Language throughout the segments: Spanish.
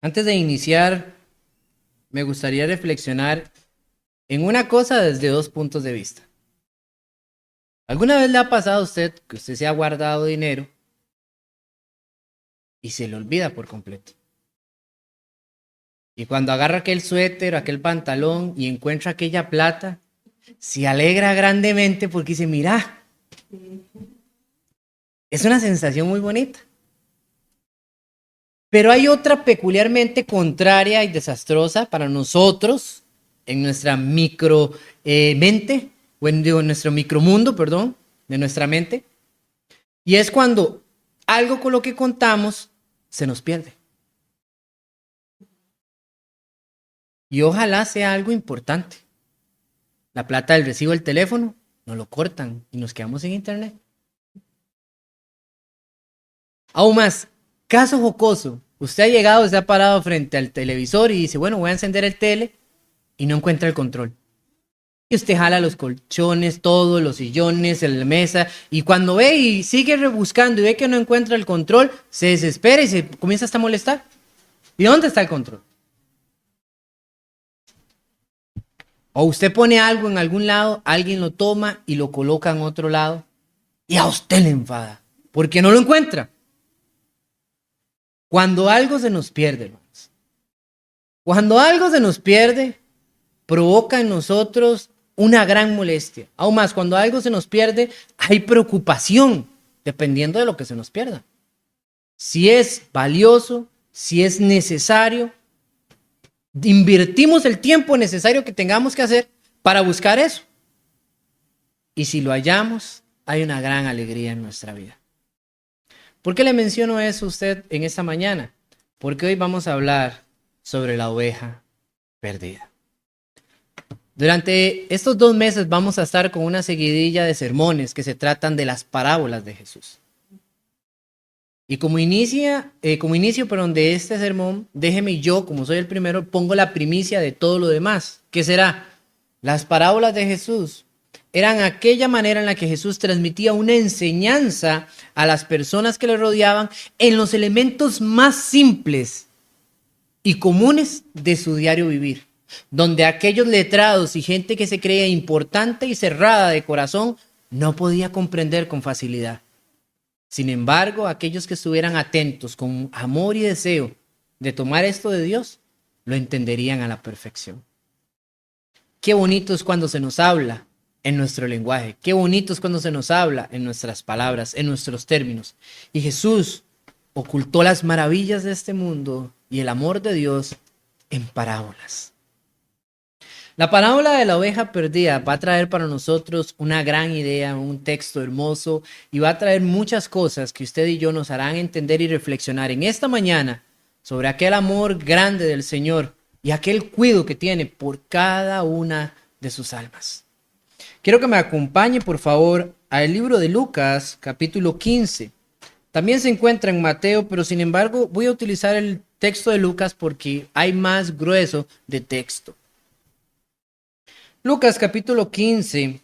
Antes de iniciar, me gustaría reflexionar en una cosa desde dos puntos de vista. ¿Alguna vez le ha pasado a usted que usted se ha guardado dinero y se le olvida por completo? Y cuando agarra aquel suéter, aquel pantalón y encuentra aquella plata, se alegra grandemente porque dice, mira, es una sensación muy bonita. Pero hay otra peculiarmente contraria y desastrosa para nosotros en nuestra micro mente, o en nuestro micromundo, perdón, de nuestra mente. Y es cuando algo con lo que contamos se nos pierde. Y ojalá sea algo importante. La plata del recibo del teléfono, nos lo cortan y nos quedamos sin internet. Aún más, caso jocoso. Usted ha llegado, se ha parado frente al televisor y dice, bueno, voy a encender el tele y no encuentra el control. Y usted jala los colchones, todos los sillones, la mesa, y cuando ve y sigue rebuscando y ve que no encuentra el control, se desespera y se comienza hasta a molestar. ¿Y dónde está el control? O usted pone algo en algún lado, alguien lo toma y lo coloca en otro lado, y a usted le enfada, porque no lo encuentra. Cuando algo se nos pierde, hermanos, cuando algo se nos pierde, provoca en nosotros una gran molestia. Aún más, cuando algo se nos pierde, hay preocupación, dependiendo de lo que se nos pierda. Si es valioso, si es necesario, invertimos el tiempo necesario que tengamos que hacer para buscar eso. Y si lo hallamos, hay una gran alegría en nuestra vida. ¿Por qué le menciono eso a usted en esta mañana? Porque hoy vamos a hablar sobre la oveja perdida. Durante estos 2 meses vamos a estar con una seguidilla de sermones que se tratan de las parábolas de Jesús. Y como inicio de este sermón, déjeme yo, como soy el primero, pongo la primicia de todo lo demás. ¿Qué será? Las parábolas de Jesús eran aquella manera en la que Jesús transmitía una enseñanza a las personas que le rodeaban en los elementos más simples y comunes de su diario vivir, donde aquellos letrados y gente que se creía importante y cerrada de corazón no podía comprender con facilidad. Sin embargo, aquellos que estuvieran atentos con amor y deseo de tomar esto de Dios, lo entenderían a la perfección. Qué bonito es cuando se nos habla en nuestro lenguaje, qué bonito es cuando se nos habla en nuestras palabras, en nuestros términos. Y Jesús ocultó las maravillas de este mundo y el amor de Dios en parábolas. La parábola de la oveja perdida va a traer para nosotros una gran idea, un texto hermoso y va a traer muchas cosas que usted y yo nos harán entender y reflexionar en esta mañana sobre aquel amor grande del Señor y aquel cuidado que tiene por cada una de sus almas. Quiero que me acompañe, por favor, al libro de Lucas, capítulo 15. También se encuentra en Mateo, pero sin embargo voy a utilizar el texto de Lucas porque hay más grueso de texto. Lucas capítulo 15,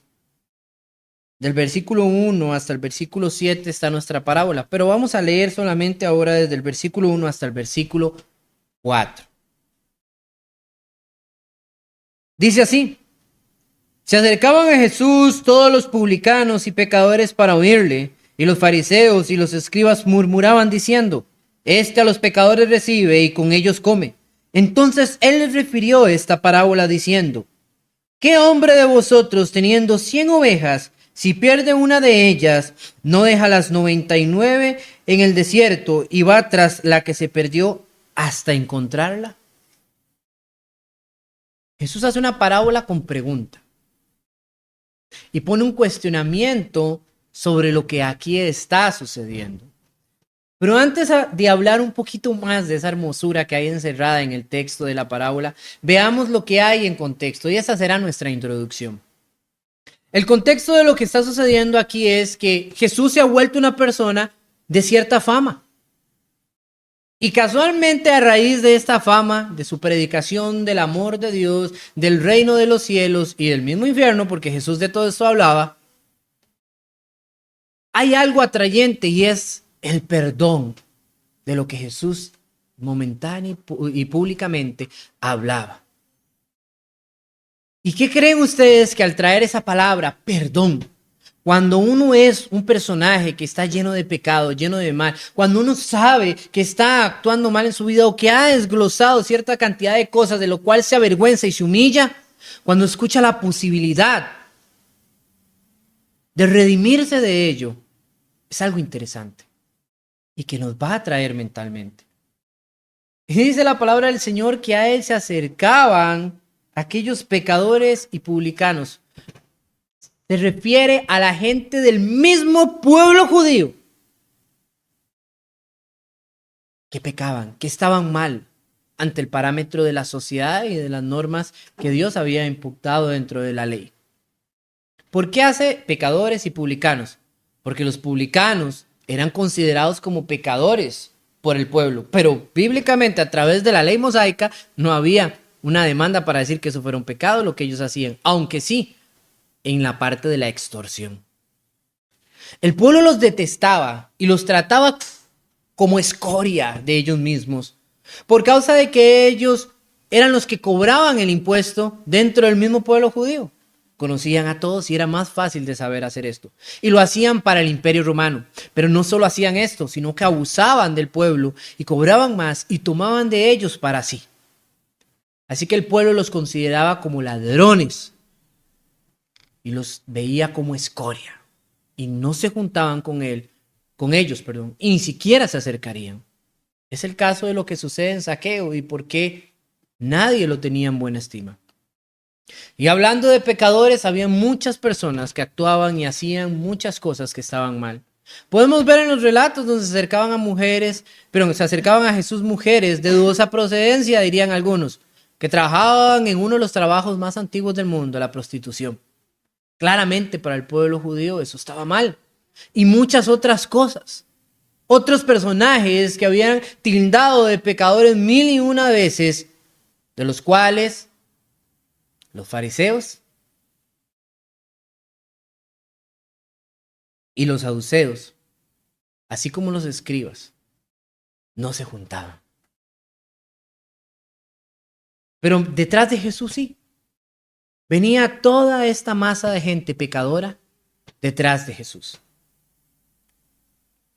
del versículo 1 hasta el versículo 7 está nuestra parábola, pero vamos a leer solamente ahora desde el versículo 1 hasta el versículo 4. Dice así: se acercaban a Jesús todos los publicanos y pecadores para oírle, y los fariseos y los escribas murmuraban diciendo: este a los pecadores recibe y con ellos come. Entonces él les refirió esta parábola diciendo: ¿qué hombre de vosotros, teniendo 100 ovejas, si pierde una de ellas, no deja las 99 en el desierto y va tras la que se perdió hasta encontrarla? Jesús hace una parábola con pregunta y pone un cuestionamiento sobre lo que aquí está sucediendo. Pero antes de hablar un poquito más de esa hermosura que hay encerrada en el texto de la parábola, veamos lo que hay en contexto y esa será nuestra introducción. El contexto de lo que está sucediendo aquí es que Jesús se ha vuelto una persona de cierta fama. Y casualmente a raíz de esta fama, de su predicación del amor de Dios, del reino de los cielos y del mismo infierno, porque Jesús de todo esto hablaba, hay algo atrayente y es el perdón de lo que Jesús momentánea y públicamente hablaba. ¿Y qué creen ustedes que al traer esa palabra, perdón, cuando uno es un personaje que está lleno de pecado, lleno de mal, cuando uno sabe que está actuando mal en su vida o que ha desglosado cierta cantidad de cosas de lo cual se avergüenza y se humilla, cuando escucha la posibilidad de redimirse de ello, es algo interesante y que nos va a atraer mentalmente. Y dice la palabra del Señor que a él se acercaban aquellos pecadores y publicanos. Se refiere a la gente del mismo pueblo judío que pecaban, que estaban mal ante el parámetro de la sociedad y de las normas que Dios había imputado dentro de la ley. ¿Por qué hace pecadores y publicanos? Porque los publicanos eran considerados como pecadores por el pueblo, pero bíblicamente a través de la ley mosaica no había una demanda para decir que eso fuera un pecado lo que ellos hacían, aunque sí en la parte de la extorsión. El pueblo los detestaba y los trataba como escoria de ellos mismos, por causa de que ellos eran los que cobraban el impuesto dentro del mismo pueblo judío. Conocían a todos y era más fácil de saber hacer esto. Y lo hacían para el Imperio Romano. Pero no solo hacían esto, sino que abusaban del pueblo y cobraban más y tomaban de ellos para sí. Así que el pueblo los consideraba como ladrones y los veía como escoria. Y no se juntaban con ellos, y ni siquiera se acercarían. Es el caso de lo que sucede en Zaqueo y por qué nadie lo tenía en buena estima. Y hablando de pecadores, había muchas personas que actuaban y hacían muchas cosas que estaban mal. Podemos ver en los relatos donde se acercaban a Jesús mujeres de dudosa procedencia, dirían algunos, que trabajaban en uno de los trabajos más antiguos del mundo, la prostitución. Claramente para el pueblo judío eso estaba mal. Y muchas otras cosas. Otros personajes que habían tildado de pecadores 1001 veces, de los cuales los fariseos y los saduceos, así como los escribas, no se juntaban. Pero detrás de Jesús sí. Venía toda esta masa de gente pecadora detrás de Jesús.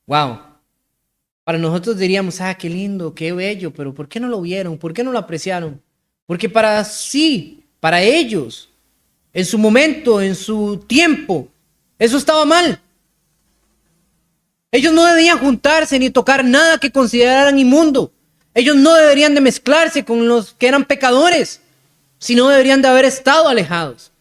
Wow. Para nosotros diríamos, qué lindo, qué bello, pero ¿por qué no lo vieron? ¿Por qué no lo apreciaron? Porque para ellos, en su momento, en su tiempo, eso estaba mal. Ellos no debían juntarse ni tocar nada que consideraran inmundo. Ellos no deberían de mezclarse con los que eran pecadores, sino deberían de haber estado alejados.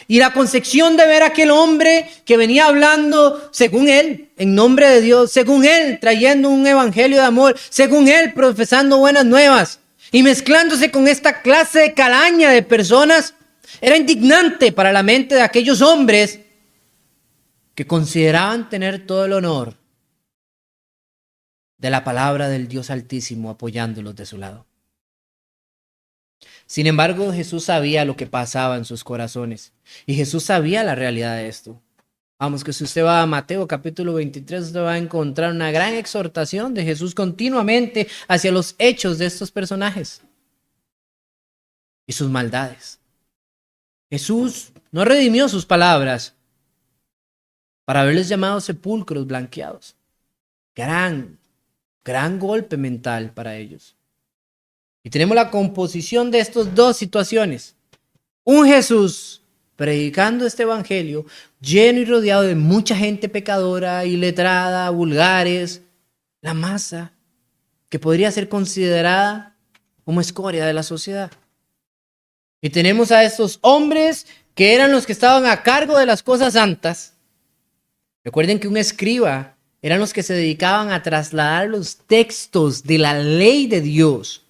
Y la concepción de ver a aquel hombre que venía hablando, según él, en nombre de Dios, según él, trayendo un evangelio de amor, según él, profesando buenas nuevas, y mezclándose con esta clase de calaña de personas, era indignante para la mente de aquellos hombres que consideraban tener todo el honor de la palabra del Dios Altísimo apoyándolos de su lado. Sin embargo, Jesús sabía lo que pasaba en sus corazones y Jesús sabía la realidad de esto. Vamos, que si usted va a Mateo capítulo 23, usted va a encontrar una gran exhortación de Jesús continuamente hacia los hechos de estos personajes y sus maldades. Jesús no redimió sus palabras para haberles llamado sepulcros blanqueados. Gran golpe mental para ellos. Y tenemos la composición de estas dos situaciones. Un Jesús predicando este evangelio lleno y rodeado de mucha gente pecadora, iletrada, vulgares, la masa que podría ser considerada como escoria de la sociedad. Y tenemos a estos hombres que eran los que estaban a cargo de las cosas santas. Recuerden que un escriba eran los que se dedicaban a trasladar los textos de la ley de Dios,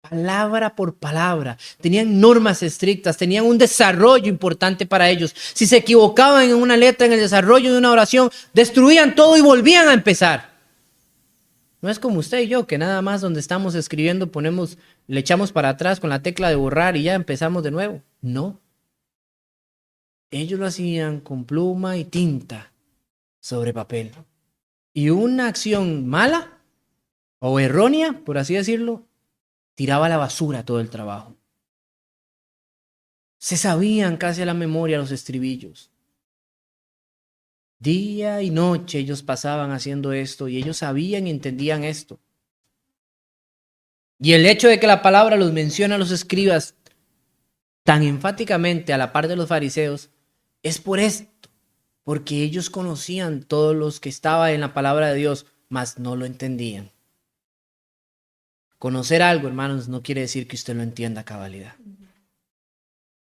palabra por palabra. Tenían normas estrictas, tenían un desarrollo importante para ellos. Si se equivocaban en una letra, en el desarrollo de una oración, destruían todo y volvían a empezar. No es como usted y yo, que nada más donde estamos escribiendo le echamos para atrás con la tecla de borrar y ya empezamos de nuevo. No. Ellos lo hacían con pluma y tinta sobre papel. Y una acción mala o errónea, por así decirlo, tiraba a la basura todo el trabajo. Se sabían casi a la memoria los estribillos. Día y noche ellos pasaban haciendo esto y ellos sabían y entendían esto. Y el hecho de que la palabra los menciona a los escribas tan enfáticamente a la par de los fariseos es por esto, porque ellos conocían todos los que estaban en la palabra de Dios, mas no lo entendían. Conocer algo, hermanos, no quiere decir que usted lo entienda a cabalidad.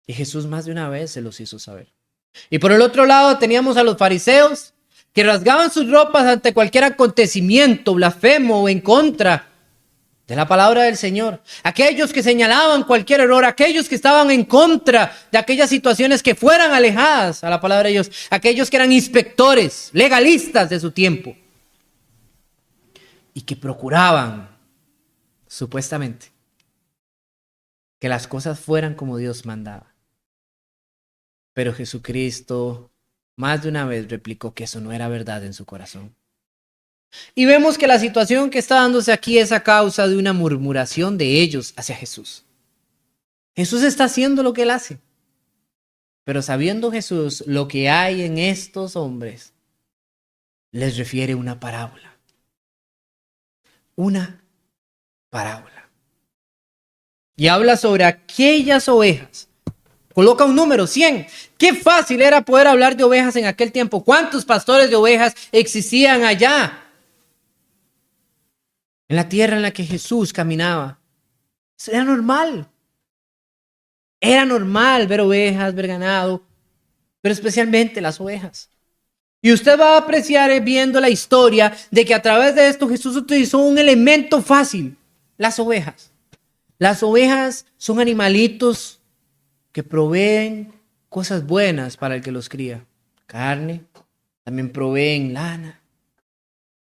Y Jesús más de una vez se los hizo saber. Y por el otro lado teníamos a los fariseos que rasgaban sus ropas ante cualquier acontecimiento blasfemo o en contra de la palabra del Señor. Aquellos que señalaban cualquier error, aquellos que estaban en contra de aquellas situaciones que fueran alejadas a la palabra de Dios, aquellos que eran inspectores, legalistas de su tiempo y que procuraban, supuestamente, que las cosas fueran como Dios mandaba. Pero Jesucristo más de una vez replicó que eso no era verdad en su corazón. Y vemos que la situación que está dándose aquí es a causa de una murmuración de ellos hacia Jesús. Jesús está haciendo lo que él hace. Pero sabiendo Jesús lo que hay en estos hombres, les refiere una parábola. Una parábola. Y habla sobre aquellas ovejas. Coloca un número, 100. Qué fácil era poder hablar de ovejas en aquel tiempo. ¿Cuántos pastores de ovejas existían allá? En la tierra en la que Jesús caminaba. Eso era normal. Era normal ver ovejas, ver ganado, pero especialmente las ovejas. Y usted va a apreciar viendo la historia de que a través de esto Jesús utilizó un elemento fácil, las ovejas. Las ovejas son animalitos que proveen cosas buenas para el que los cría. Carne, también proveen lana.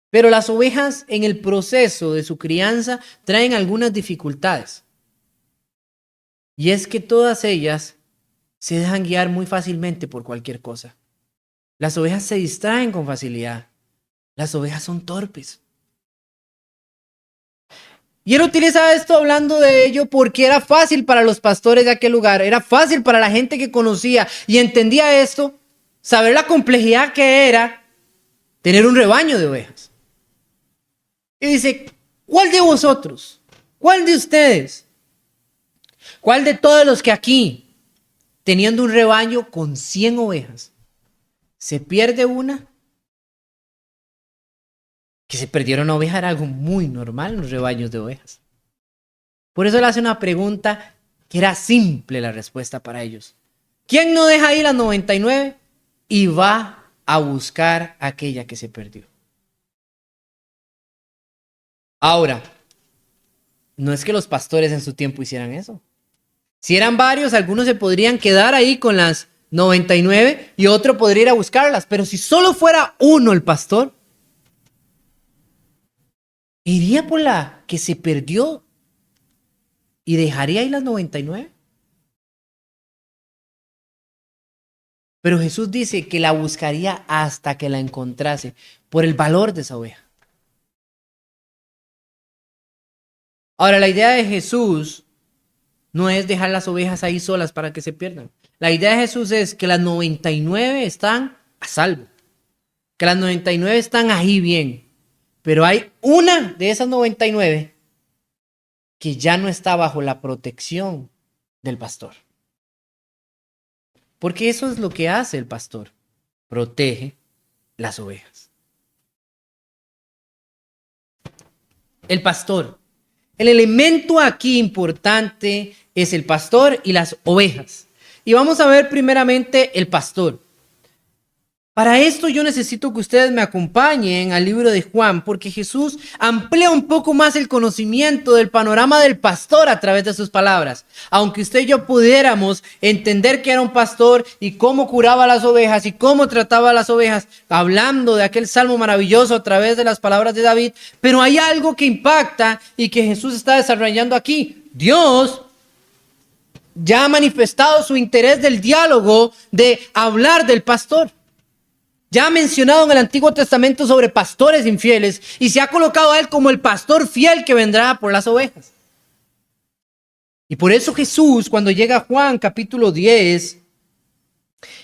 Pero las ovejas en el proceso de su crianza traen algunas dificultades. Y es que todas ellas se dejan guiar muy fácilmente por cualquier cosa. Las ovejas se distraen con facilidad. Las ovejas son torpes. Y él utiliza esto hablando de ello porque era fácil para los pastores de aquel lugar. Era fácil para la gente que conocía y entendía esto, saber la complejidad que era tener un rebaño de ovejas. Y dice, ¿cuál de vosotros? ¿Cuál de ustedes? ¿Cuál de todos los que aquí, teniendo un rebaño con 100 ovejas, se pierde una? Que se perdiera una oveja era algo muy normal en los rebaños de ovejas. Por eso le hace una pregunta que era simple la respuesta para ellos. ¿Quién no deja ahí las 99 y va a buscar aquella que se perdió? Ahora, no es que los pastores en su tiempo hicieran eso. Si eran varios, algunos se podrían quedar ahí con las 99 y otro podría ir a buscarlas. Pero si solo fuera uno el pastor, iría por la que se perdió y dejaría ahí las 99. Pero Jesús dice que la buscaría hasta que la encontrase por el valor de esa oveja. Ahora, la idea de Jesús no es dejar las ovejas ahí solas para que se pierdan. La idea de Jesús es que las 99 están a salvo. Que las 99 están ahí bien. Pero hay una de esas 99 que ya no está bajo la protección del pastor. Porque eso es lo que hace el pastor. Protege las ovejas. El pastor. El elemento aquí importante es el pastor y las ovejas. Y vamos a ver primeramente el pastor. Para esto yo necesito que ustedes me acompañen al libro de Juan, porque Jesús amplía un poco más el conocimiento del panorama del pastor a través de sus palabras. Aunque usted y yo pudiéramos entender que era un pastor y cómo curaba las ovejas y cómo trataba a las ovejas, hablando de aquel salmo maravilloso a través de las palabras de David, pero hay algo que impacta y que Jesús está desarrollando aquí. Dios ya ha manifestado su interés del diálogo, de hablar del pastor. Ya ha mencionado en el Antiguo Testamento sobre pastores infieles y se ha colocado a él como el pastor fiel que vendrá por las ovejas. Y por eso Jesús, cuando llega a Juan capítulo 10,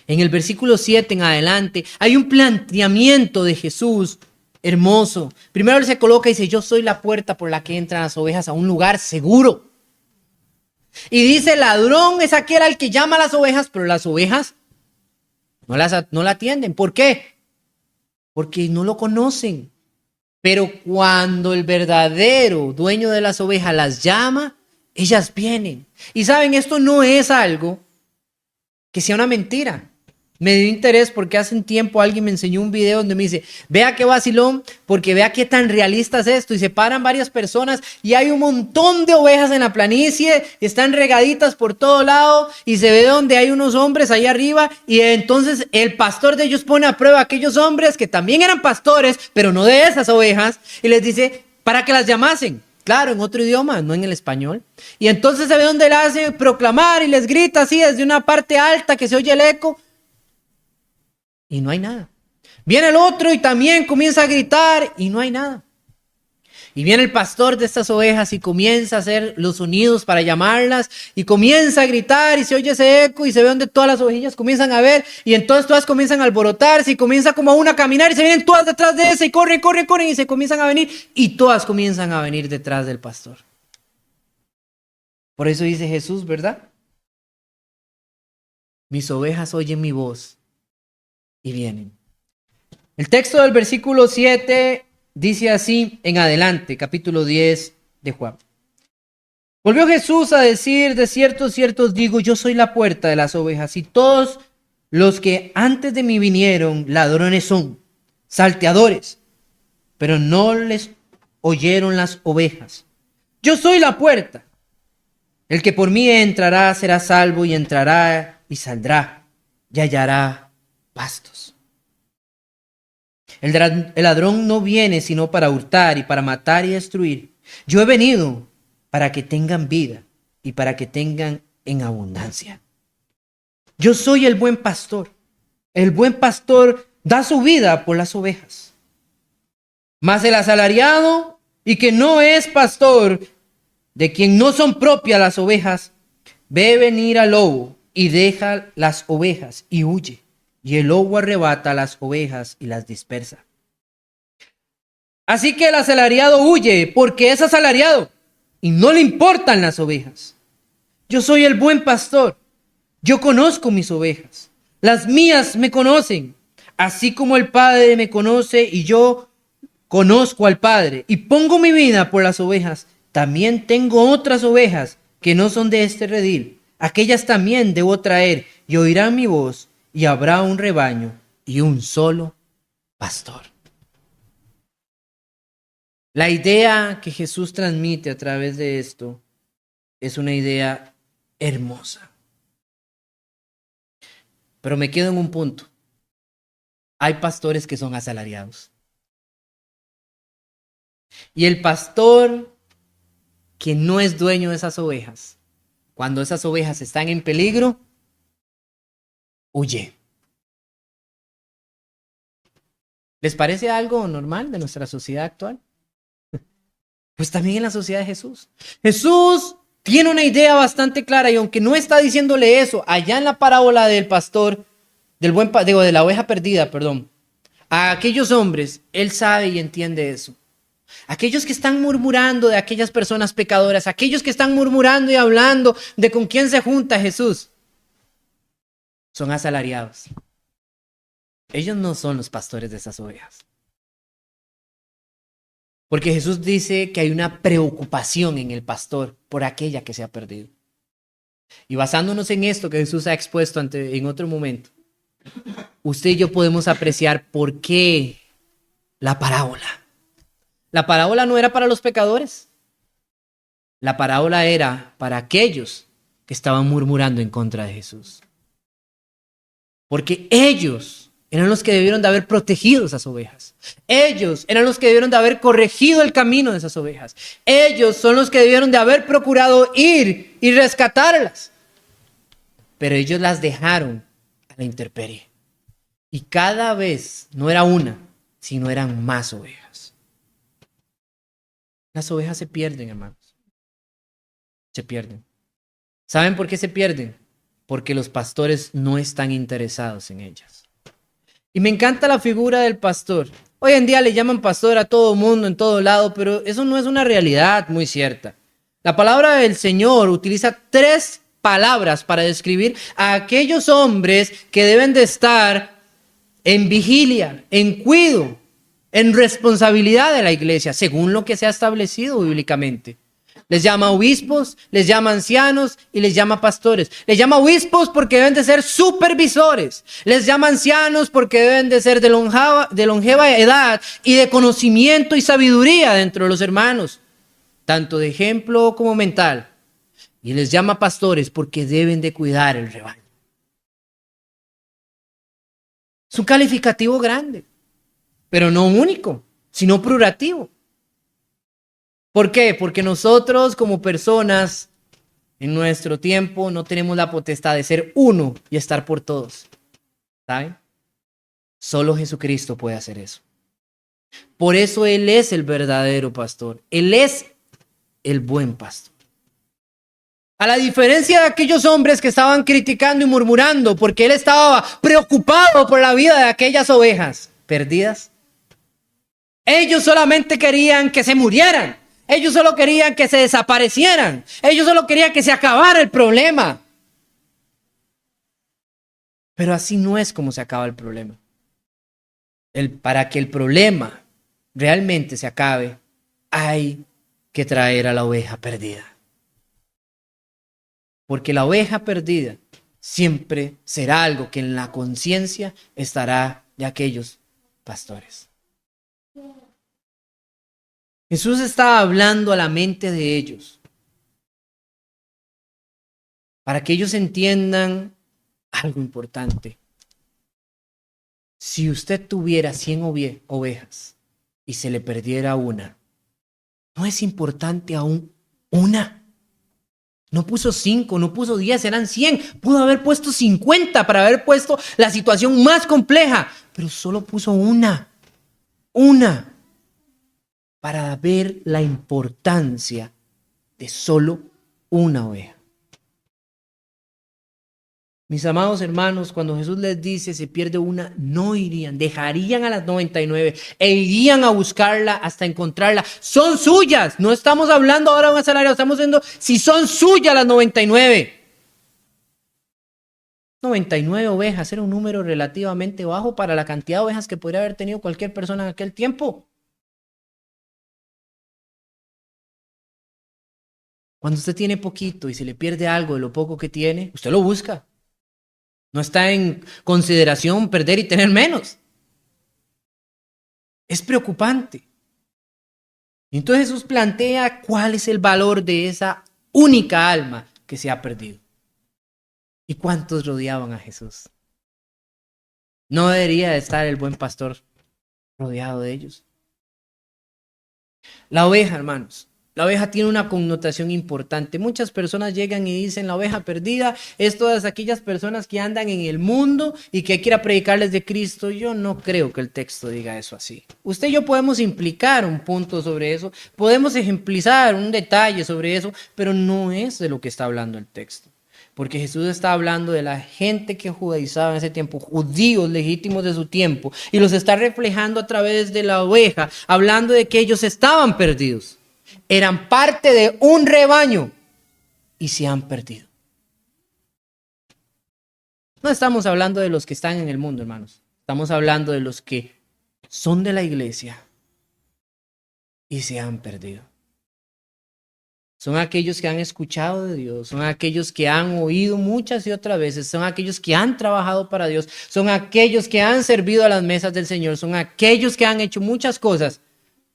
en el versículo 7 en adelante, hay un planteamiento de Jesús hermoso. Primero él se coloca y dice, yo soy la puerta por la que entran las ovejas a un lugar seguro. Y dice, el ladrón es aquel al que llama a las ovejas, pero las ovejas no la atienden. ¿Por qué? Porque no lo conocen. Pero cuando el verdadero dueño de las ovejas las llama, ellas vienen. Y saben, esto no es algo que sea una mentira. Me dio interés porque hace un tiempo alguien me enseñó un video donde me dice, vea qué vacilón, porque vea qué tan realista es esto. Y se paran varias personas y hay un montón de ovejas en la planicie, están regaditas por todo lado y se ve donde hay unos hombres ahí arriba. Y entonces el pastor de ellos pone a prueba a aquellos hombres que también eran pastores, pero no de esas ovejas, y les dice, para que las llamasen. Claro, en otro idioma, no en el español. Y entonces se ve donde él hace proclamar y les grita así desde una parte alta que se oye el eco. Y no hay nada. Viene el otro y también comienza a gritar y no hay nada. Y viene el pastor de estas ovejas y comienza a hacer los sonidos para llamarlas y comienza a gritar y se oye ese eco y se ve donde todas las ovejillas comienzan a ver y entonces todas comienzan a alborotarse y comienza como una a caminar y se vienen todas detrás de ese y corren y se comienzan a venir y todas comienzan a venir detrás del pastor. Por eso dice Jesús, ¿verdad? Mis ovejas oyen mi voz y vienen. El texto del versículo 7 dice así en adelante, capítulo 10 de Juan. Volvió Jesús a decir, de cierto, cierto os digo, yo soy la puerta de las ovejas, y todos los que antes de mí vinieron, ladrones son, salteadores, pero no les oyeron las ovejas. Yo soy la puerta. El que por mí entrará será salvo y entrará y saldrá y hallará pastos. El ladrón no viene sino para hurtar y para matar y destruir. Yo he venido para que tengan vida y para que tengan en abundancia. Yo soy el buen pastor. El buen pastor da su vida por las ovejas. Mas el asalariado y que no es pastor, de quien no son propias las ovejas, ve venir al lobo y deja las ovejas y huye. Y el lobo arrebata las ovejas y las dispersa. Así que el asalariado huye porque es asalariado y no le importan las ovejas. Yo soy el buen pastor. Yo conozco mis ovejas. Las mías me conocen, así como el Padre me conoce y yo conozco al Padre y pongo mi vida por las ovejas. También tengo otras ovejas que no son de este redil. Aquellas también debo traer y oirán mi voz. Y habrá un rebaño y un solo pastor. La idea que Jesús transmite a través de esto es una idea hermosa. Pero me quedo en un punto. Hay pastores que son asalariados. Y el pastor que no es dueño de esas ovejas, cuando esas ovejas están en peligro, huye. ¿Les parece algo normal de nuestra sociedad actual? Pues también en la sociedad de Jesús. Jesús tiene una idea bastante clara y aunque no está diciéndole eso, allá en la parábola del pastor, de la oveja perdida, a aquellos hombres, él sabe y entiende eso. Aquellos que están murmurando de aquellas personas pecadoras, aquellos que están murmurando y hablando de con quién se junta Jesús, son asalariados. Ellos no son los pastores de esas ovejas. Porque Jesús dice que hay una preocupación en el pastor por aquella que se ha perdido. Y basándonos en esto que Jesús ha expuesto en otro momento, usted y yo podemos apreciar por qué la parábola. La parábola no era para los pecadores. La parábola era para aquellos que estaban murmurando en contra de Jesús. Porque ellos eran los que debieron de haber protegido esas ovejas. Ellos eran los que debieron de haber corregido el camino de esas ovejas. Ellos son los que debieron de haber procurado ir y rescatarlas. Pero ellos las dejaron a la intemperie. Y cada vez no era una, sino eran más ovejas. Las ovejas se pierden, hermanos. Se pierden. ¿Saben por qué se pierden? Porque los pastores no están interesados en ellas. Y me encanta la figura del pastor. Hoy en día le llaman pastor a todo mundo, en todo lado, pero eso no es una realidad muy cierta. La palabra del Señor utiliza 3 palabras para describir a aquellos hombres que deben de estar en vigilia, en cuidado, en responsabilidad de la iglesia, según lo que se ha establecido bíblicamente. Les llama obispos, les llama ancianos y les llama pastores. Les llama obispos porque deben de ser supervisores. Les llama ancianos porque deben de ser de longeva edad y de conocimiento y sabiduría dentro de los hermanos, tanto de ejemplo como mental. Y les llama pastores porque deben de cuidar el rebaño. Es un calificativo grande, pero no único, sino plurativo. ¿Por qué? Porque nosotros como personas en nuestro tiempo no tenemos la potestad de ser uno y estar por todos. ¿Saben? Solo Jesucristo puede hacer eso. Por eso Él es el verdadero pastor. Él es el buen pastor. A la diferencia de aquellos hombres que estaban criticando y murmurando porque Él estaba preocupado por la vida de aquellas ovejas perdidas. Ellos solamente querían que se murieran. Ellos solo querían que se desaparecieran. Ellos solo querían que se acabara el problema. Pero así no es como se acaba el problema. Para que el problema realmente se acabe, hay que traer a la oveja perdida. Porque la oveja perdida siempre será algo que en la conciencia estará de aquellos pastores. Jesús estaba hablando a la mente de ellos para que ellos entiendan algo importante. Si usted tuviera 100 ovejas y se le perdiera una, no es importante aún una. No puso 5, no puso 10, eran 100. Pudo haber puesto 50 para haber puesto la situación más compleja, pero solo puso una. Para ver la importancia de solo una oveja. Mis amados hermanos, cuando Jesús les dice se pierde una, no irían, dejarían a las 99 e irían a buscarla hasta encontrarla. Son suyas, no estamos hablando ahora de un salario, estamos diciendo si son suyas las 99. 99 ovejas era un número relativamente bajo para la cantidad de ovejas que podría haber tenido cualquier persona en aquel tiempo. Cuando usted tiene poquito y se le pierde algo de lo poco que tiene, usted lo busca. No está en consideración perder y tener menos. Es preocupante. Entonces Jesús plantea cuál es el valor de esa única alma que se ha perdido. ¿Y cuántos rodeaban a Jesús? ¿No debería de estar el buen pastor rodeado de ellos? La oveja, hermanos. La oveja tiene una connotación importante. Muchas personas llegan y dicen la oveja perdida es todas aquellas personas que andan en el mundo y que quiera predicarles de Cristo. Yo no creo que el texto diga eso así. Usted y yo podemos implicar un punto sobre eso, podemos ejemplizar un detalle sobre eso, pero no es de lo que está hablando el texto. Porque Jesús está hablando de la gente que judaizaba en ese tiempo, judíos legítimos de su tiempo, y los está reflejando a través de la oveja, hablando de que ellos estaban perdidos. Eran parte de un rebaño y se han perdido. No estamos hablando de los que están en el mundo, hermanos. Estamos hablando de los que son de la iglesia y se han perdido. Son aquellos que han escuchado de Dios, son aquellos que han oído muchas y otras veces, son aquellos que han trabajado para Dios, son aquellos que han servido a las mesas del Señor, son aquellos que han hecho muchas cosas,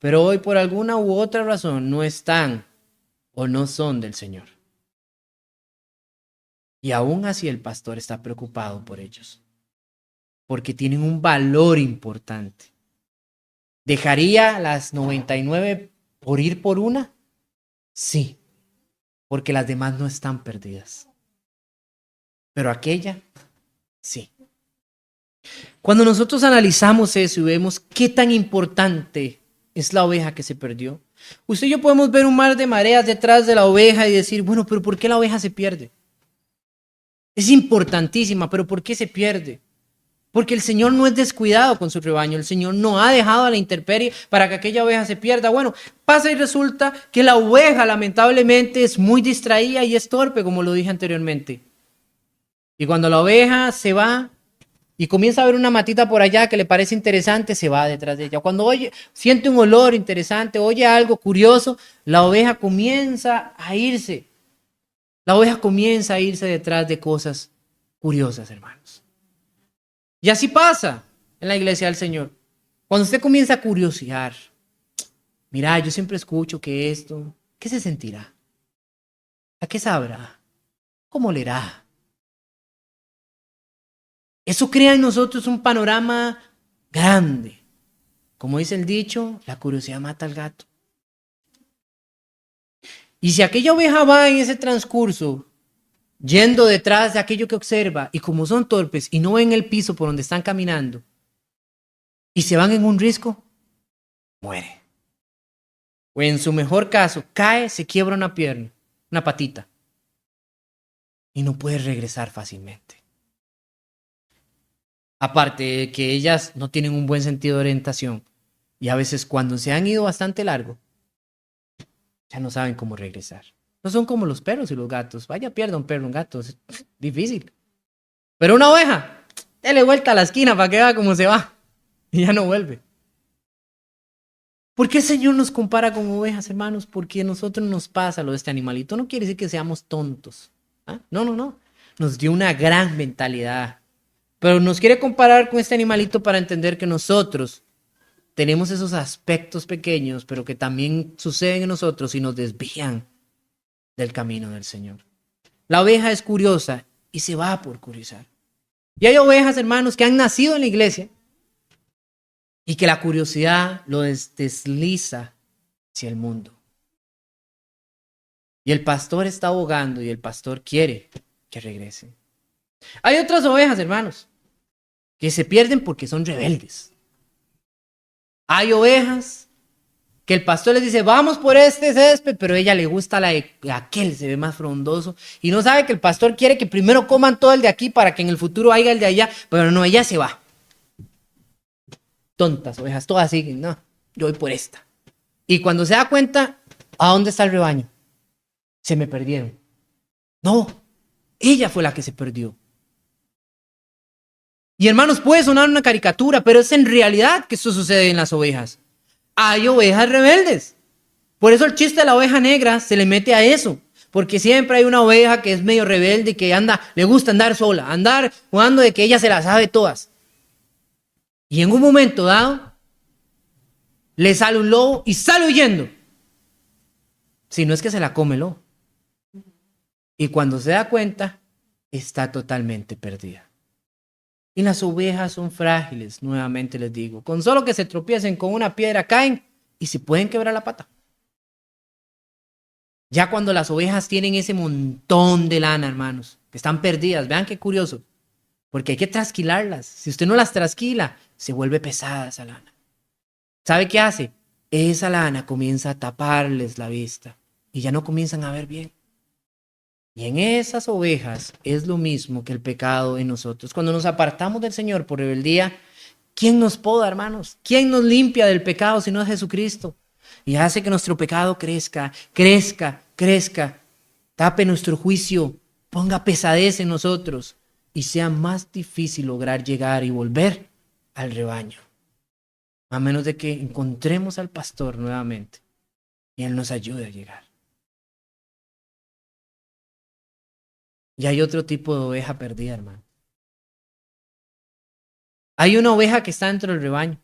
pero hoy por alguna u otra razón no están o no son del Señor. Y aún así el pastor está preocupado por ellos, porque tienen un valor importante. ¿Dejaría las 99 por ir por una? Sí, porque las demás no están perdidas. Pero aquella, sí. Cuando nosotros analizamos eso y vemos qué tan importante es la oveja que se perdió, usted y yo podemos ver un mar de mareas detrás de la oveja y decir, bueno, pero ¿por qué la oveja se pierde? Es importantísima, pero ¿por qué se pierde? Porque el Señor no es descuidado con su rebaño, el Señor no ha dejado a la intemperie para que aquella oveja se pierda. Bueno, pasa y resulta que la oveja lamentablemente es muy distraída y es torpe, como lo dije anteriormente. Y cuando la oveja se va y comienza a ver una matita por allá que le parece interesante, se va detrás de ella. Cuando siente un olor interesante, oye algo curioso, la oveja comienza a irse. La oveja comienza a irse detrás de cosas curiosas, hermanos. Y así pasa en la iglesia del Señor. Cuando usted comienza a curiosear, mira, yo siempre escucho que esto, ¿qué se sentirá? ¿A qué sabrá? ¿Cómo leerá? Eso crea en nosotros un panorama grande. Como dice el dicho, la curiosidad mata al gato. Y si aquella oveja va en ese transcurso, yendo detrás de aquello que observa, y como son torpes y no ven el piso por donde están caminando, y se van en un risco, muere. O en su mejor caso, cae, se quiebra una pierna, una patita, y no puede regresar fácilmente. Aparte de que ellas no tienen un buen sentido de orientación, y a veces cuando se han ido bastante largo, ya no saben cómo regresar. No son como los perros y los gatos. Vaya, pierda un perro, un gato, es difícil. Pero una oveja, dele vuelta a la esquina para que vea cómo se va, y ya no vuelve. ¿Por qué el Señor nos compara con ovejas, hermanos? Porque a nosotros nos pasa lo de este animalito. No quiere decir que seamos tontos. ¿Ah? No, no, no. Nos dio una gran mentalidad. Pero nos quiere comparar con este animalito para entender que nosotros tenemos esos aspectos pequeños, pero que también suceden en nosotros y nos desvían del camino del Señor. La oveja es curiosa y se va por curiosar. Y hay ovejas, hermanos, que han nacido en la iglesia y que la curiosidad lo desliza hacia el mundo. Y el pastor está abogando y el pastor quiere que regresen. Hay otras ovejas, hermanos, que se pierden porque son rebeldes. Hay ovejas que el pastor les dice, vamos por este césped, pero a ella le gusta la de aquel, se ve más frondoso, y no sabe que el pastor quiere que primero coman todo el de aquí para que en el futuro haya el de allá, pero no, ella se va. Tontas ovejas, todas siguen, no, yo voy por esta. Y cuando se da cuenta, ¿a dónde está el rebaño? Se me perdieron. No, ella fue la que se perdió. Y hermanos, puede sonar una caricatura, pero es en realidad que esto sucede en las ovejas. Hay ovejas rebeldes. Por eso el chiste de la oveja negra se le mete a eso. Porque siempre hay una oveja que es medio rebelde y que le gusta andar sola, andar jugando de que ella se las sabe todas. Y en un momento dado, le sale un lobo y sale huyendo. Si no es que se la come el lobo. Y cuando se da cuenta, está totalmente perdida. Y las ovejas son frágiles, nuevamente les digo. Con solo que se tropiecen con una piedra, caen y se pueden quebrar la pata. Ya cuando las ovejas tienen ese montón de lana, hermanos, que están perdidas, vean qué curioso, porque hay que trasquilarlas. Si usted no las trasquila, se vuelve pesada esa lana. ¿Sabe qué hace? Esa lana comienza a taparles la vista y ya no comienzan a ver bien. Y en esas ovejas es lo mismo que el pecado en nosotros. Cuando nos apartamos del Señor por rebeldía, ¿quién nos poda, hermanos? ¿Quién nos limpia del pecado si no es Jesucristo? Y hace que nuestro pecado crezca, crezca, crezca, tape nuestro juicio, ponga pesadez en nosotros y sea más difícil lograr llegar y volver al rebaño. A menos de que encontremos al pastor nuevamente y Él nos ayude a llegar. Y hay otro tipo de oveja perdida, hermano. Hay una oveja que está dentro del rebaño,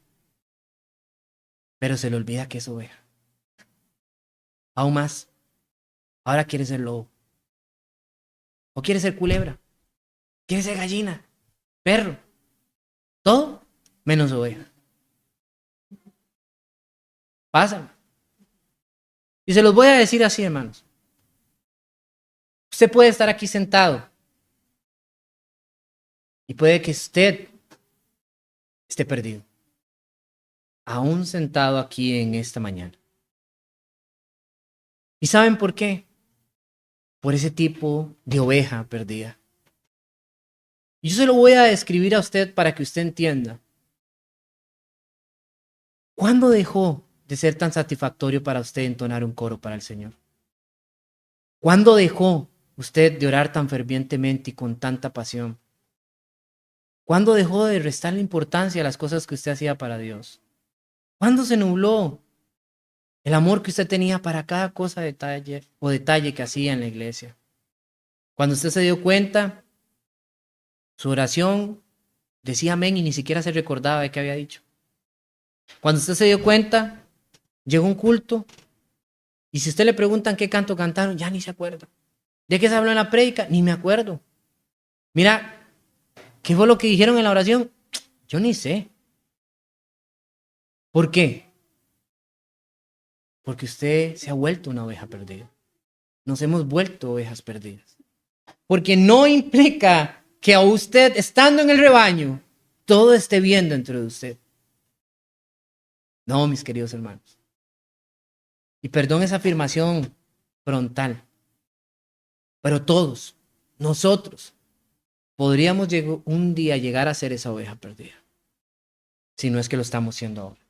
pero se le olvida que es oveja. Aún más, ahora quiere ser lobo. O quiere ser culebra. Quiere ser gallina, perro. Todo menos oveja. Pasa. Y se los voy a decir así, hermanos. Usted puede estar aquí sentado y puede que usted esté perdido, aún sentado aquí en esta mañana. ¿Y saben por qué? Por ese tipo de oveja perdida. Y yo se lo voy a describir a usted para que usted entienda. ¿Cuándo dejó de ser tan satisfactorio para usted entonar un coro para el Señor? ¿Cuándo dejó usted de orar tan fervientemente y con tanta pasión? ¿Cuándo dejó de restarle importancia a las cosas que usted hacía para Dios? ¿Cuándo se nubló el amor que usted tenía para cada cosa, detalle que hacía en la iglesia? Cuando usted se dio cuenta, su oración decía amén y ni siquiera se recordaba de qué había dicho. Cuando usted se dio cuenta, llegó un culto y si usted le preguntan qué canto cantaron, ya ni se acuerda. ¿De qué se habló en la prédica? Ni me acuerdo. Mira, ¿qué fue lo que dijeron en la oración? Yo ni sé. ¿Por qué? Porque usted se ha vuelto una oveja perdida. Nos hemos vuelto ovejas perdidas. Porque no implica que a usted, estando en el rebaño, todo esté bien dentro de usted. No, mis queridos hermanos. Y perdón esa afirmación frontal. Pero todos, nosotros, podríamos un día llegar a ser esa oveja perdida. Si no es que lo estamos siendo ahora.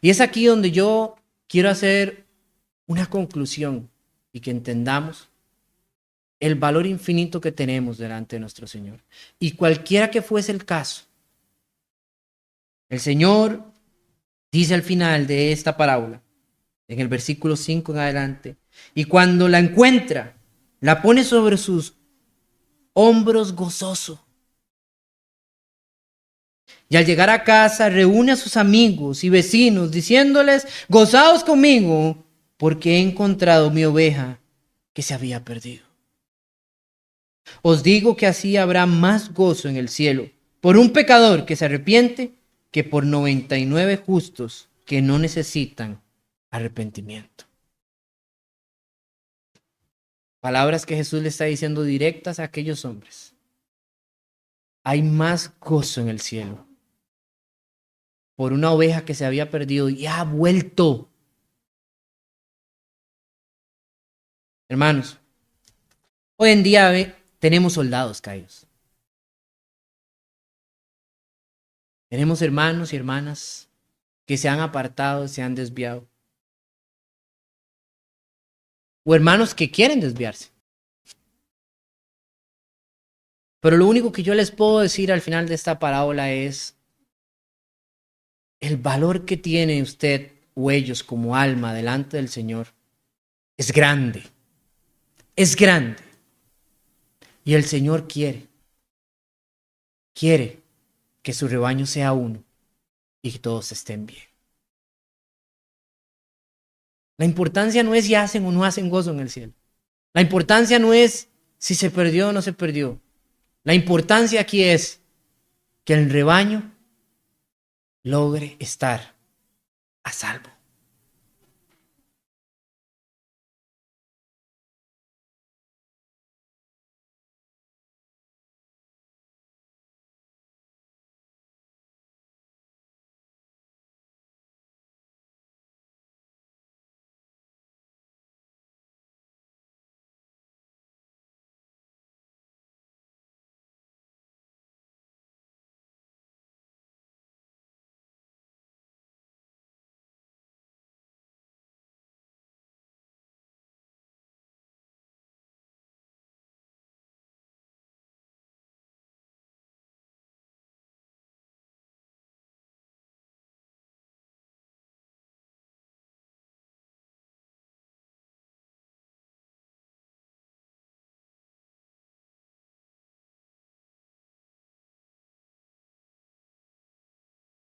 Y es aquí donde yo quiero hacer una conclusión y que entendamos el valor infinito que tenemos delante de nuestro Señor. Y cualquiera que fuese el caso, el Señor dice al final de esta parábola, en el versículo 5 en adelante, y cuando la encuentra, la pone sobre sus hombros gozoso. Y al llegar a casa, reúne a sus amigos y vecinos, diciéndoles, gozaos conmigo, porque he encontrado mi oveja que se había perdido. Os digo que así habrá más gozo en el cielo por un pecador que se arrepiente que por 99 justos que no necesitan arrepentimiento. Palabras que Jesús le está diciendo directas a aquellos hombres. Hay más gozo en el cielo por una oveja que se había perdido y ha vuelto. Hermanos, hoy en día tenemos soldados caídos. Tenemos hermanos y hermanas que se han apartado, se han desviado. O hermanos que quieren desviarse. Pero lo único que yo les puedo decir al final de esta parábola es el valor que tiene usted o ellos como alma delante del Señor es grande. Es grande. Y el Señor quiere que su rebaño sea uno y que todos estén bien. La importancia no es si hacen o no hacen gozo en el cielo. La importancia no es si se perdió o no se perdió. La importancia aquí es que el rebaño logre estar a salvo.